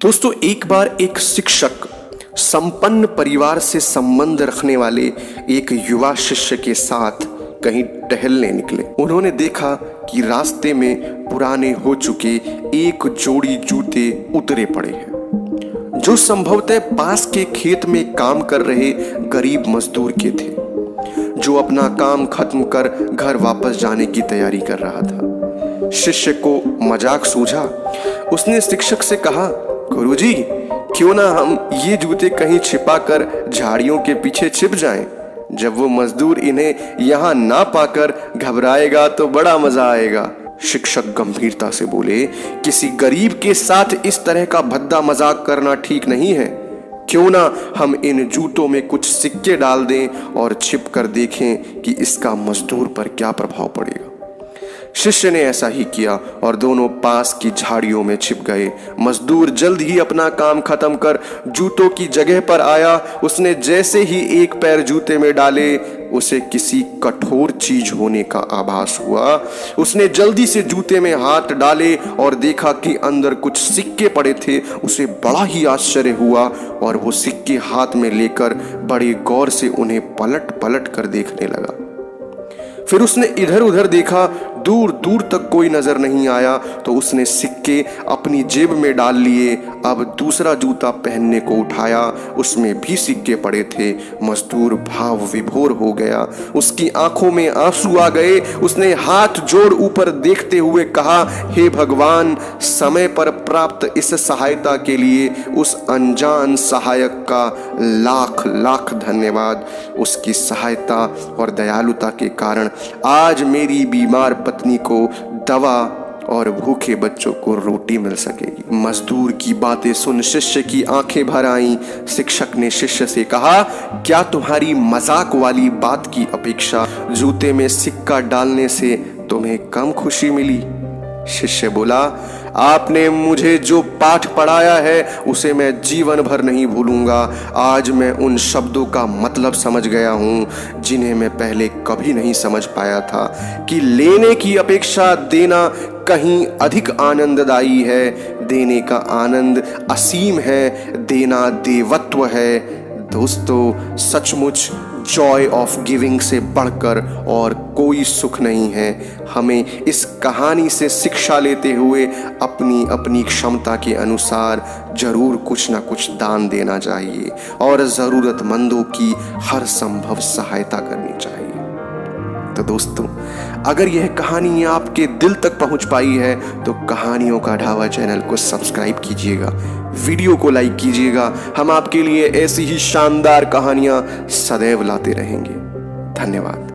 दोस्तों, एक बार एक शिक्षक संपन्न परिवार से संबंध रखने वाले एक युवा शिष्य के साथ कहीं टहलने निकले। उन्होंने देखा कि रास्ते में पुराने हो चुके एक जोड़ी जूते उतरे पड़े हैं, जो संभवतः पास के खेत में काम कर रहे गरीब मजदूर के थे, जो अपना काम खत्म कर घर वापस जाने की तैयारी कर रहा था। शिष्य को मजाक सूझा। उसने शिक्षक से कहा, गुरुजी, क्यों ना हम ये जूते कहीं छिपा कर झाड़ियों के पीछे छिप जाएं? जब वो मजदूर इन्हें यहाँ ना पाकर घबराएगा तो बड़ा मजा आएगा। शिक्षक गंभीरता से बोले, किसी गरीब के साथ इस तरह का भद्दा मजाक करना ठीक नहीं है। क्यों ना हम इन जूतों में कुछ सिक्के डाल दें और छिप कर देखें कि इसका मजदूर पर क्या प्रभाव पड़ेगा। शिष्य ने ऐसा ही किया और दोनों पास की झाड़ियों में छिप गए। मजदूर जल्द ही अपना काम खत्म कर जूतों की जगह पर आया। उसने जैसे ही एक पैर जूते में डाले, उसे किसी कठोर चीज होने का आभास हुआ। उसने जल्दी से जूते में हाथ डाले और देखा कि अंदर कुछ सिक्के पड़े थे। उसे बड़ा ही आश्चर्य हुआ और वो सिक्के हाथ में लेकर बड़े गौर से उन्हें पलट पलट कर देखने लगा। फिर उसने इधर उधर देखा, दूर दूर तक कोई नजर नहीं आया, तो उसने सिक्के अपनी जेब में डाल लिए। अब दूसरा जूता पहनने को उठाया, उसमें भी सिक्के पड़े थे। मजदूर भाव विभोर हो गया, उसकी आंखों में आंसू आ गए। उसने हाथ जोड़ ऊपर देखते हुए कहा, हे भगवान, समय पर प्राप्त इस सहायता के लिए उस अनजान सहायक का लाख लाख धन्यवाद। उसकी सहायता और दयालुता के कारण आज मेरी बीमार पत्नी को दवा और भूखे बच्चों को रोटी मिल सकेगी। मजदूर की बातें सुन शिष्य की आंखें भर आईं। शिक्षक ने शिष्य से कहा, क्या तुम्हारी मजाक वाली बात की अपेक्षा जूते में सिक्का डालने से तुम्हें कम खुशी मिली? शिष्य बोला, आपने मुझे जो पाठ पढ़ाया है उसे मैं जीवन भर नहीं भूलूंगा। आज मैं उन शब्दों का मतलब समझ गया हूँ जिन्हें मैं पहले कभी नहीं समझ पाया था, कि लेने की अपेक्षा देना कहीं अधिक आनंददायी है। देने का आनंद असीम है, देना देवत्व है। दोस्तों, सचमुच जॉय ऑफ गिविंग से बढ़कर और कोई सुख नहीं है। हमें इस कहानी से शिक्षा लेते हुए अपनी अपनी क्षमता के अनुसार जरूर कुछ ना कुछ दान देना चाहिए और ज़रूरतमंदों की हर संभव सहायता करनी चाहिए। तो दोस्तों, अगर यह कहानी आपके दिल तक पहुंच पाई है तो कहानियों का ढाबा चैनल को सब्सक्राइब कीजिएगा, वीडियो को लाइक कीजिएगा। हम आपके लिए ऐसी ही शानदार कहानियां सदैव लाते रहेंगे। धन्यवाद।